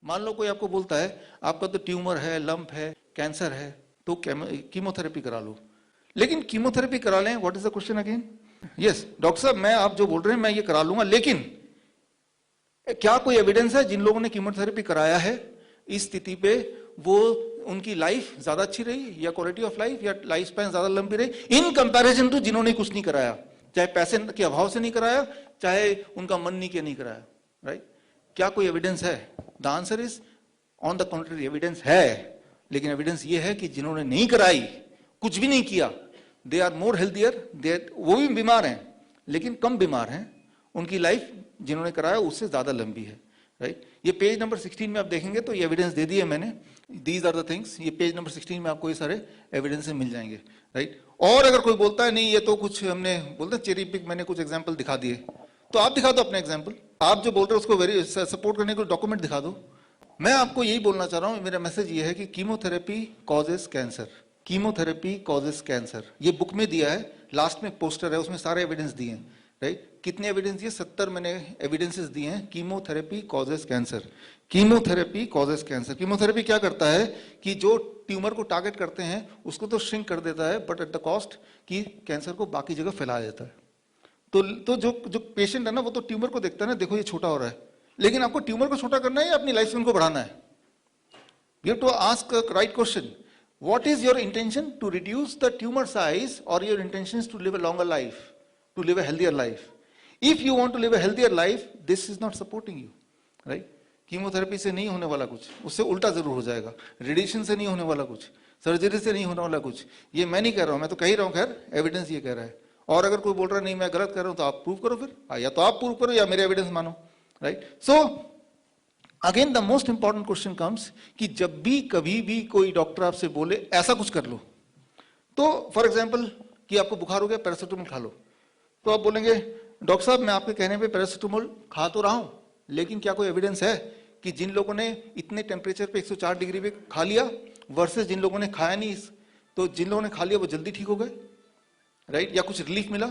मान लो कोई आपको बोलता है आपका तो ट्यूमर है, लंप है, कैंसर है, तो कीमोथेरेपी करा लो। लेकिन कीमोथेरेपी करा लें, what is the question again? Yes doctor साहब, मैं आप जो बोल रहे हैं मैं ये करा लूंगा, लेकिन क्या कोई एविडेंस है जिन लोगों ने कीमोथेरेपी कराया है इस स्थिति पे वो उनकी लाइफ ज्यादा अच्छी रही, या क्वालिटी ऑफ लाइफ या लाइफ स्पैन ज्यादा लंबी रही इन कंपैरिजन टू जिन्होंने कुछ नहीं कराया, चाहे पैसे के अभाव से नहीं कराया, चाहे उनका मन नहीं किया नहीं कराया, राइट? क्या कोई एविडेंस है? The answer is on the contrary, evidence है, लेकिन एविडेंस ये है कि जिन्होंने नहीं कराई, कुछ भी नहीं किया, दे आर मोर हेल्थियर, वो भी बीमार हैं लेकिन कम बीमार हैं, उनकी लाइफ जिन्होंने कराया उससे ज्यादा लंबी है, राइट? ये पेज नंबर 16 में आप देखेंगे तो ये एविडेंस दे दिए मैंने, दीज आर द थिंग्स, ये पेज नंबर 16 में आपको ये सारे एविडेंस मिल जाएंगे, राइट? और अगर कोई बोलता है नहीं ये तो कुछ हमने बोलते हैं चेरी पिक, मैंने कुछ एग्जांपल दिखा दिए, तो आप दिखा दो अपने एग्जांपल, आप जो बोल रहे हो उसको वेरी सपोर्ट करने के डॉक्यूमेंट दिखा दो। मैं आपको यही बोलना चाह रहा हूं, मेरा मैसेज ये है कि chemotherapy causes cancer, chemotherapy causes cancer, ये बुक में दिया है, लास्ट में पोस्टर है उसमें सारे एविडेंस दिए हैं, राइट? कितने एविडेंस दिए? 70 मैंने एविडेंसेस दिए हैं। Chemotherapy causes cancer, chemotherapy causes cancer. Chemotherapy क्या करता है कि जो ट्यूमर को टारगेट करते हैं उसको तो श्रिंक कर देता है, बट एट द कॉस्ट कि कैंसर को बाकी जगह फैला देता है। तो जो पेशेंट है ना वो तो ट्यूमर को देखता है ना, देखो ये छोटा हो रहा है, लेकिन आपको ट्यूमर को छोटा करना है या अपनी लाइफ स्पैन को बढ़ाना है? You have to ask a right question, what is your intention? To reduce the tumour size और your intention to live a longer life, to live a healthier life? If you want to live a healthier life, this is not supporting you, right? Chemotherapy से नहीं होने वाला कुछ, उससे उल्टा जरूर हो जाएगा। रेडिएशन से नहीं होने वाला कुछ, सर्जरी से नहीं होने वाला कुछ। ये मैं नहीं कह रहा हूं, मैं तो कह ही रहा हूं, खैर एविडेंस ये कह रहा है। और अगर कोई बोल रहा है नहीं मैं गलत कर रहा हूं तो आप प्रूव करो फिर, या तो आप प्रूव करो या मेरे एविडेंस मानो, right? So again the most important question comes कि जब भी कभी भी कोई डॉक्टर आपसे बोले ऐसा कुछ कर लो, तो फॉर एग्जाम्पल कि आपको बुखार हो गया पैरासिटामोल खा लो, तो आप बोलेंगे डॉक्टर साहब मैं आपके कहने पे पैरासिटामोल खा तो रहा हूं, लेकिन क्या कोई एविडेंस है कि जिन लोगों ने इतने टेम्परेचर पे 104 डिग्री पे खा लिया वर्सेस जिन लोगों ने खाया नहीं, तो जिन लोगों ने खा लिया वो जल्दी ठीक हो गए, राइट? या कुछ रिलीफ मिला?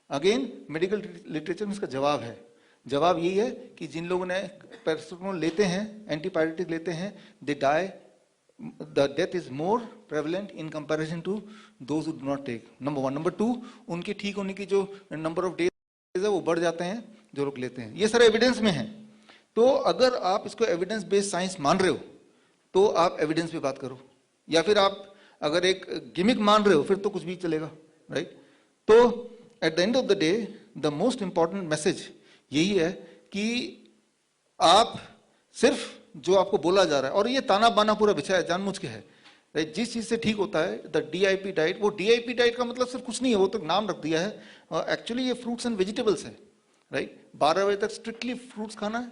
अगेन मेडिकल लिटरेचर में इसका जवाब है, जवाब यही है कि जिन लोगों ने पैरासिटामोल लेते हैं, एंटीबायोटिक लेते हैं, they die, the death is more prevalent in comparison to those who do not take, number one. number two, उनके ठीक होने की जो नंबर ऑफ डेज है वो बढ़ जाते हैं जो लोग लेते हैं। ये सारे एविडेंस में है। तो अगर आप इसको एविडेंस बेस्ड साइंस मान रहे हो तो आप एविडेंस पे बात करो, या फिर आप अगर एक गिमिक मान रहे हो फिर तो कुछ भी चलेगा, राइट? तो at the end of the day the most important message यही है कि आप सिर्फ जो आपको बोला जा रहा है, और ये ताना बाना पूरा बिछाया जानबूझ के है, राइट? जिस चीज से ठीक होता है द DIP डाइट, वो DIP डाइट का मतलब सिर्फ कुछ नहीं है, वो तो नाम रख दिया है, एक्चुअली ये फ्रूट्स एंड वेजिटेबल्स है, राइट? 12 बजे तक स्ट्रिक्टली फ्रूट्स खाना है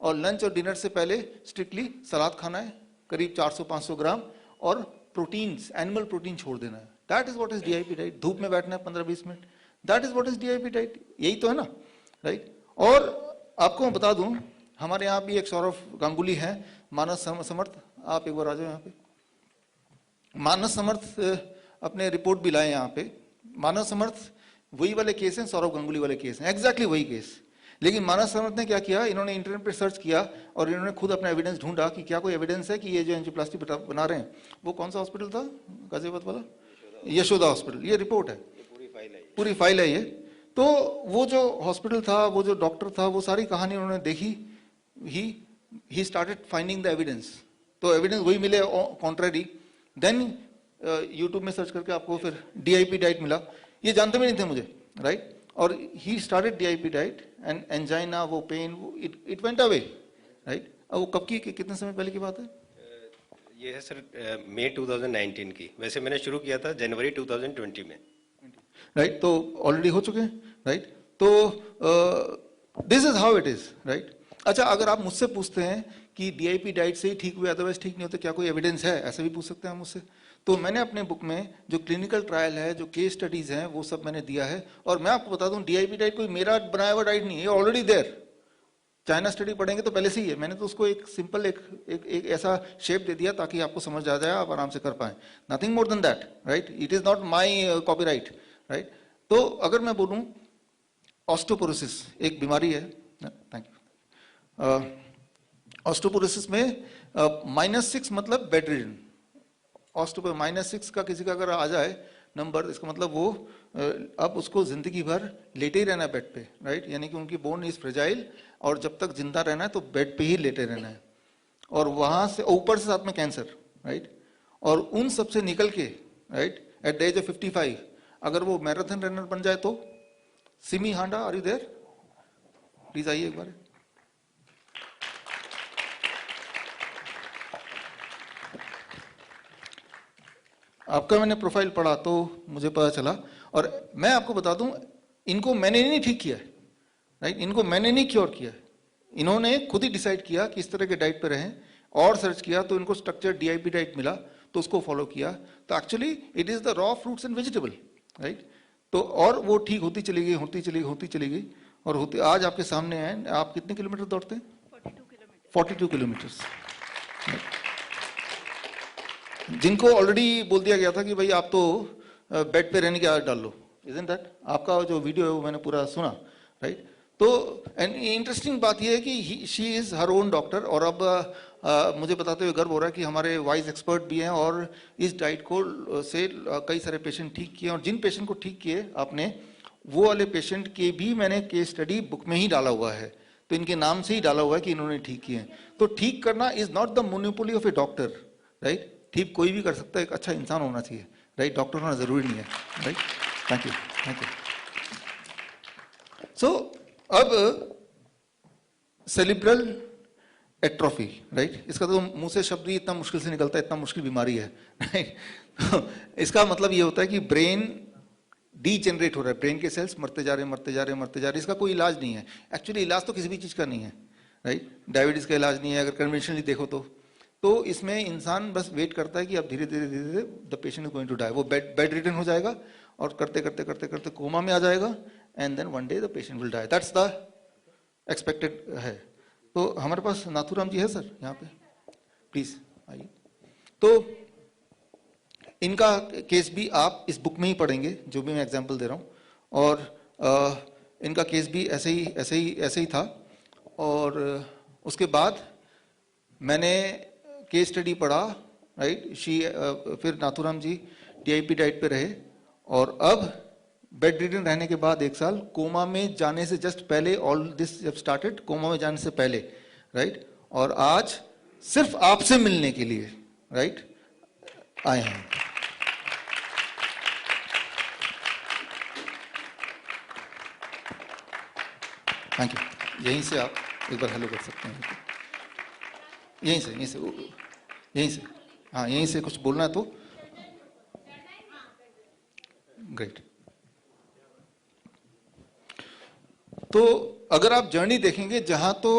और लंच और डिनर से पहले स्ट्रिक्टली सलाद खाना है करीब 400-500 ग्राम, और प्रोटीन्स, एनिमल प्रोटीन छोड़ देना है। That is what is DIP diet. धूप में बैठना है 15-20 minute, that is what is DIP diet. यही तो है ना, राइट? और आपको मैं बता दूं हमारे यहाँ भी एक सौरभ गांगुली है, मानस समर्थ, आप एक बार आ जाओ यहाँ पे। मानस समर्थ अपने रिपोर्ट भी लाए यहाँ पे। मानस समर्थ वही वाले केस हैं, सौरभ गांगुली वाले केस हैं, एग्जैक्टली वही केस। लेकिन मानस समर्थ ने क्या किया, इन्होंने इंटरनेट पे सर्च किया और इन्होंने खुद अपना एविडेंस ढूंढा कि क्या कोई एविडेंस है कि ये जो एंजियोप्लास्टी बना रहे हैं, वो कौन सा हॉस्पिटल था गाजियाबाद वाला, यशोदा हॉस्पिटल। ये रिपोर्ट है, पूरी फाइल है ये। तो वो जो हॉस्पिटल था, वो जो डॉक्टर था, वो सारी कहानी उन्होंने देखी, he started finding the evidence, तो एविडेंस वही मिले कॉन्ट्ररी। देन यूट्यूब में सर्च करके आपको फिर DIP डाइट मिला, ये जानते भी नहीं थे मुझे, राइट? और he started DIP diet and angina, वो pain, it went away, right? अब वो कब की, कितने समय पहले की बात है? ये है सर मई 2019 की, वैसे मैंने शुरू किया था जनवरी 2020 में, राइट? तो ऑलरेडी हो चुके हैं, राइट? तो this is how it is, right? अच्छा, अगर आप मुझसे पूछते हैं कि DIP डाइट से ही ठीक हुए अदरवाइज ठीक नहीं होते, क्या कोई एविडेंस है, ऐसे भी पूछ सकते हैं मुझसे। तो मैंने अपने बुक में जो क्लिनिकल ट्रायल है, जो केस स्टडीज हैं, वो सब मैंने दिया है। और मैं आपको बता दूं DIP डाइट कोई मेरा बनाया हुआ डाइट नहीं है, ऑलरेडी देयर। चाइना स्टडी पढ़ेंगे तो पहले से ही है, मैंने तो उसको एक सिंपल एक ऐसा शेप दे दिया ताकि आपको समझ आ जाए, आप आराम से कर पाए, nothing more than that, right? It is not my copyright, right? तो अगर मैं बोलूं ऑस्टियोपोरोसिस एक बीमारी है, थैंक यू, ऑस्टियोपोरोसिस में -6 मतलब बेड रिडन। ऑस्टियो -6 का किसी का अगर आ जाए नंबर, इसका मतलब वो अब उसको जिंदगी भर लेटे ही रहना है बेड पे, राइट। यानी कि उनकी बोन इज फ्रेजाइल, और जब तक जिंदा रहना है तो बेड पे ही लेटे रहना है। और वहां से ऊपर से साथ में कैंसर, राइट। और उन सब से निकल के, right, at the age of 55 अगर वो मैराथन रनर बन जाए तो। Simi Handa, are you there? Please आइए एक बार। आपका मैंने प्रोफाइल पढ़ा तो मुझे पता चला, और मैं आपको बता दूं, इनको मैंने नहीं ठीक किया है, राइट। इनको मैंने नहीं क्योर किया है, इन्होंने खुद ही डिसाइड किया कि इस तरह के डाइट पे रहें, और सर्च किया तो इनको स्ट्रक्चर डीआईपी डाइट मिला तो उसको फॉलो किया। तो actually it is the raw fruits and vegetable, right. तो और वो ठीक होती चली गई, होती चली गई, होती चली गई, और होती आज आपके सामने है। आप कितने किलोमीटर दौड़ते हैं? 42 किलोमीटर। जिनको ऑलरेडी बोल दिया गया था कि भाई आप तो बेड पे रहने की आदत डाल लो, इजंट दैट? आपका जो वीडियो है वो मैंने पूरा सुना, राइट। तो इंटरेस्टिंग बात यह है कि she is her own doctor, और अब मुझे बताते हुए गर्व हो रहा है कि हमारे वाइज एक्सपर्ट भी हैं, और इस डाइट को से कई सारे पेशेंट ठीक किए, और जिन पेशेंट को ठीक किए आपने, वो वाले पेशेंट के भी मैंने केस स्टडी बुक में ही डाला हुआ है। तो इनके नाम से ही डाला हुआ है कि इन्होंने ठीक किए हैं। तो ठीक करना is not the monopoly of A doctor, right. ठीक कोई भी कर सकता है, एक अच्छा इंसान होना चाहिए, राइट। डॉक्टर होना जरूरी नहीं है, right. Thank you, thank you. So अब सेरिब्रल एट्रोफी, राइट। इसका तो मुंह से शब्द ही इतना मुश्किल से निकलता है, इतना मुश्किल बीमारी है, राइट। तो इसका मतलब ये होता है कि ब्रेन डीजेनरेट हो रहा है, ब्रेन के सेल्स मरते जा रहे, मरते जा रहे, मरते जा रहे। इसका कोई इलाज नहीं है। एक्चुअली इलाज तो किसी भी चीज का नहीं है, राइट। डायबिटीज का इलाज नहीं है अगर कन्वेंशनली देखो तो इसमें इंसान बस वेट करता है कि अब धीरे धीरे धीरे धीरे the patient is going to die. वो बेड रिटर्न हो जाएगा, और करते करते करते करते कोमा में आ जाएगा, and then one day the patient will die. That's the expected है। तो हमारे पास नाथूराम जी है सर यहाँ पे, प्लीज आइए। तो इनका केस भी आप इस बुक में ही पढ़ेंगे, जो भी मैं एग्जांपल दे रहा हूँ, और इनका केस भी ऐसे ही था। और उसके बाद मैंने केस स्टडी पढ़ा, राइट। फिर नाथूराम जी डीआईपी डाइट पे रहे, और अब बेड रिडन रहने के बाद 1 साल कोमा में जाने से जस्ट पहले, ऑल दिस जब स्टार्टेड कोमा में जाने से पहले, राइट। और आज सिर्फ आपसे मिलने के लिए, राइट, आए हैं। Thank you. यहीं से आप एक बार हेलो कर सकते हैं, यहीं से, हाँ, यहीं से कुछ बोलना है तो ग्रेट। तो अगर आप जर्नी देखेंगे, जहां तो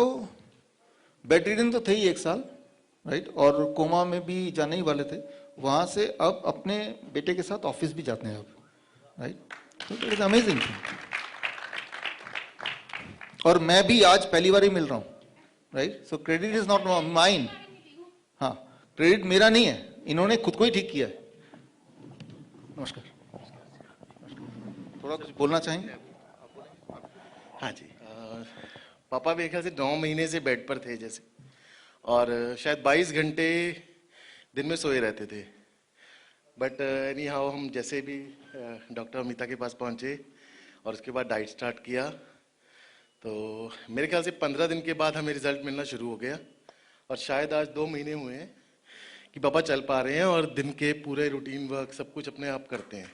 बेड रिडन तो थे ही 1 साल, राइट, और कोमा में भी जाने ही वाले थे, वहां से अब अपने बेटे के साथ ऑफिस भी जाते हैं अब, राइट। तो इट इज अमेजिंग। और मैं भी आज पहली बार ही मिल रहा हूं, right. So credit is not mine. हाँ, क्रेडिट मेरा नहीं है, इन्होंने खुद को ही ठीक किया है। नमस्कार। थोड़ा कुछ बोलना चाहेंगे? हाँ जी। पापा मेरे ख्याल से 9 महीने से बेड पर थे जैसे, और शायद 22 घंटे दिन में सोए रहते थे। बट एनी हाउ हम जैसे भी डॉक्टर अमिता के पास पहुंचे और उसके बाद डाइट स्टार्ट किया, तो मेरे ख्याल से 15 दिन के बाद हमें रिजल्ट मिलना शुरू हो गया। और शायद आज 2 महीने हुए हैं कि पापा चल पा रहे हैं और दिन के पूरे रूटीन वर्क सब कुछ अपने आप करते हैं।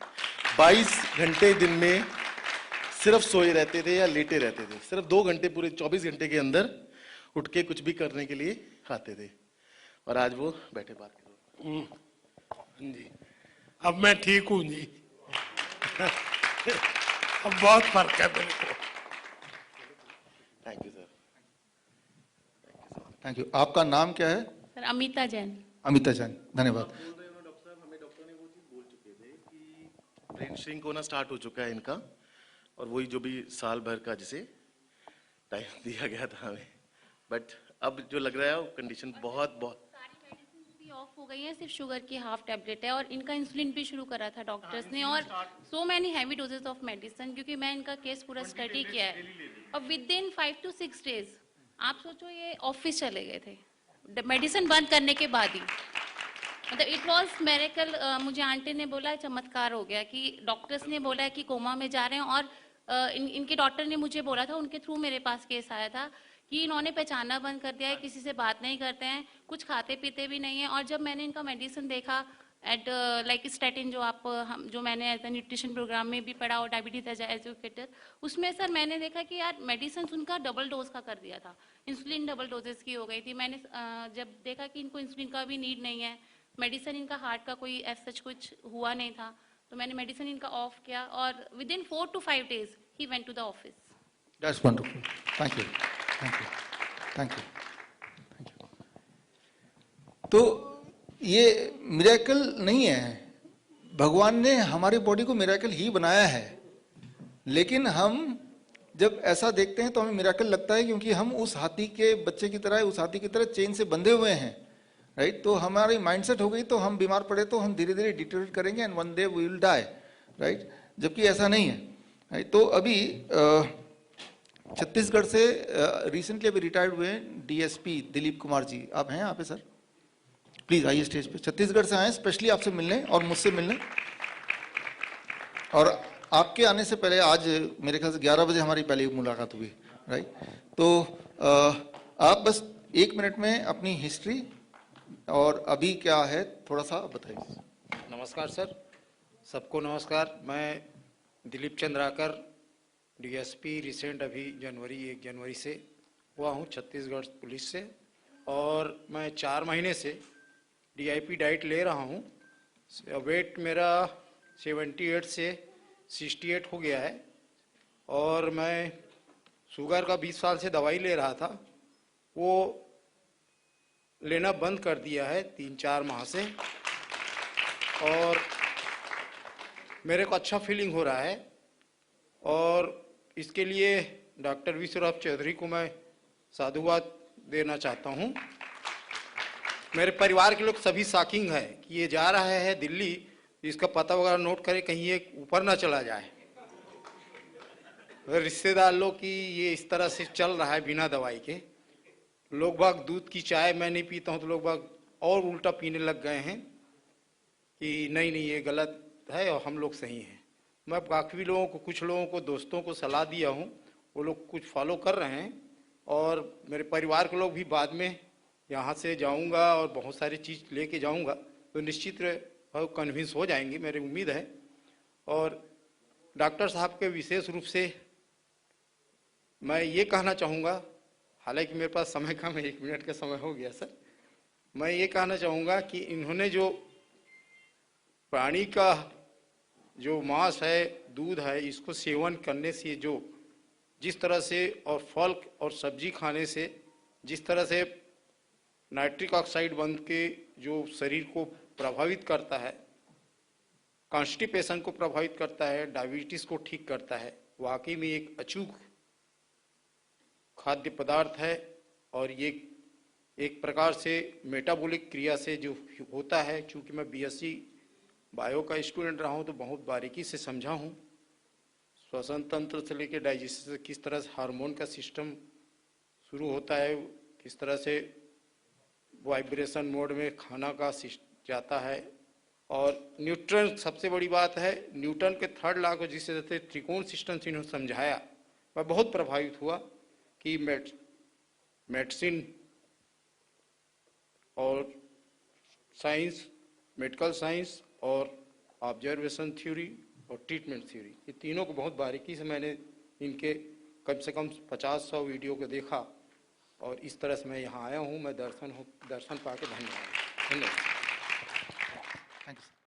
22 घंटे दिन में सिर्फ सोए रहते थे या लेटे रहते थे, सिर्फ 2 घंटे पूरे 24 घंटे के अंदर उठ के कुछ भी करने के लिए आते थे, और आज वो बैठे बात कर रहे हैं। जी, अब मैं ठीक हूँ जी। अब बहुत फर्क है मेरे को। Thank you sir. Thank you. आपका नाम क्या है? सर अमिता जैन। अमिता जैन, धन्यवाद। डॉक्टर साहब, हमें डॉक्टर ने वो चीज बोल चुके थे कि ब्रेन श्रिंक होना स्टार्ट हो चुका है इनका, और वही जो भी साल भर का जिसे टाइम दिया गया था हमें, बट अब जो लग रहा है वो कंडीशन बहुत सारी मेडिसिन भी ऑफ हो गई है, सिर्फ शुगर की हाफ टेबलेट है, और इनका इंसुलिन भी शुरू करा था डॉक्टर्स ने, और so many heavy doses of medicine, क्योंकि मैं इनका केस पूरा स्टडी किया है। और विद इन 5 to 6 days आप सोचो ये ऑफिस चले गए थे मेडिसिन बंद करने के बाद ही, मतलब इट वॉज मेरेकल। मुझे आंटी ने बोला चमत्कार हो गया कि डॉक्टर्स ने बोला कि कोमा में जा रहे हैं, और इनके डॉक्टर ने मुझे बोला था, उनके थ्रू मेरे पास केस आया था कि इन्होंने पहचानना बंद कर दिया है, किसी से बात नहीं करते हैं, कुछ खाते पीते भी नहीं है। और जब मैंने इनका मेडिसिन देखा एट लाइक स्टैटिन, जो जो मैंने एज ए न्यूट्रिशन प्रोग्राम में भी पढ़ा और डायबिटीज एज एजुकेटर, उसमें सर मैंने देखा कि यार मेडिसिन उनका डबल डोज का कर दिया था, इंसुलिन डबल डोजेस की हो गई थी। मैंने जब देखा कि इनको इंसुलिन का भी नीड नहीं है, मेडिसिन इनका हार्ट का कोई एज सच कुछ हुआ नहीं था, तो मैंने मेडिसिन इनका ऑफ किया और विद इन 4 to 5 days ही went to the office. That's wonderful, thank you, thank you, thank you, thank you. तो ये मिरेकल नहीं है, भगवान ने हमारी बॉडी को मिरेकल ही बनाया है, लेकिन हम जब ऐसा देखते हैं तो हमें मिरेकल लगता है, क्योंकि हम उस हाथी के बच्चे की तरह, उस हाथी की तरह चेन से बंधे हुए हैं, राइट। तो हमारी माइंडसेट हो गई, तो हम बीमार पड़े तो हम धीरे धीरे डिटेरियोरेट करेंगे and one day we will die, right. जबकि ऐसा नहीं है, राइट। तो अभी छत्तीसगढ़ से रिसेंटली अभी रिटायर्ड हुए डीएसपी दिलीप कुमार जी, आप हैं यहाँ पे सर? प्लीज आइए स्टेज पे। छत्तीसगढ़ से आए स्पेशली आपसे मिलने और मुझसे मिलने, और आपके आने से पहले आज मेरे ख्याल से 11 बजे हमारी पहली मुलाकात हुई, राइट। तो आप बस 1 मिनट में अपनी हिस्ट्री और अभी क्या है थोड़ा सा बताइए। नमस्कार सर, सबको नमस्कार। मैं दिलीप चंद्राकर, डीएसपी रिसेंट अभी 1 जनवरी से हुआ हूँ छत्तीसगढ़ पुलिस से, और मैं 4 महीने से डीआईपी डाइट ले रहा हूँ। वेट मेरा 78 से 68 हो गया है, और मैं शुगर का 20 साल से दवाई ले रहा था, वो लेना बंद कर दिया है 3-4 माह से, और मेरे को अच्छा फीलिंग हो रहा है। और इसके लिए डॉक्टर विश्वराज चौधरी को मैं साधुवाद देना चाहता हूँ। मेरे परिवार के लोग सभी शॉकिंग है कि ये जा रहा है दिल्ली, इसका पता वगैरह नोट करे कहीं ये ऊपर ना चला जाए। रिश्तेदार लोग कि ये इस तरह से चल रहा है बिना दवाई के। लोग बाग दूध की चाय मैं नहीं पीता हूँ तो लोग बाग और उल्टा पीने लग गए हैं कि नहीं नहीं ये गलत है और हम लोग सही हैं। मैं काफ़ी लोगों को, कुछ लोगों को, दोस्तों को सलाह दिया हूँ, वो लोग कुछ फॉलो कर रहे हैं, और मेरे परिवार के लोग भी बाद में यहाँ से जाऊँगा और बहुत सारी चीज़ लेके जाऊँगा तो निश्चित कन्विंस हो जाएंगे, मेरी उम्मीद है। और डॉक्टर साहब के विशेष रूप से मैं ये कहना चाहूँगा, हालांकि मेरे पास समय कम है, 1 मिनट का समय हो गया सर, मैं ये कहना चाहूँगा कि इन्होंने जो प्राणी का जो मांस है, दूध है, इसको सेवन करने से जो जिस तरह से, और फल और सब्जी खाने से जिस तरह से नाइट्रिक ऑक्साइड बन के जो शरीर को प्रभावित करता है, कॉन्स्टिपेशन को प्रभावित करता है, डायबिटीज को ठीक करता है, वाकई में एक अचूक खाद्य पदार्थ है। और ये एक प्रकार से मेटाबॉलिक क्रिया से जो होता है, चूंकि मैं बीएससी बायो का स्टूडेंट रहा हूँ तो बहुत बारीकी से समझा हूँ, श्वसन तंत्र से लेकर डाइजेशन से किस तरह से हार्मोन का सिस्टम शुरू होता है, किस तरह से वाइब्रेशन मोड में खाना का जाता है। और न्यूट्रन सबसे बड़ी बात है, न्यूटन के 3rd लॉ को जिस तरह से त्रिकोण सिस्टम से इन्होंने समझाया, मैं बहुत प्रभावित हुआ कि मेडिसिन और साइंस, मेडिकल साइंस और ऑब्जर्वेशन थ्योरी और ट्रीटमेंट थ्योरी, ये तीनों को बहुत बारीकी से मैंने इनके कम से कम 50-100 वीडियो को देखा, और इस तरह से मैं यहाँ आया हूँ। मैं दर्शन पाके धन्यवाद। Thank you.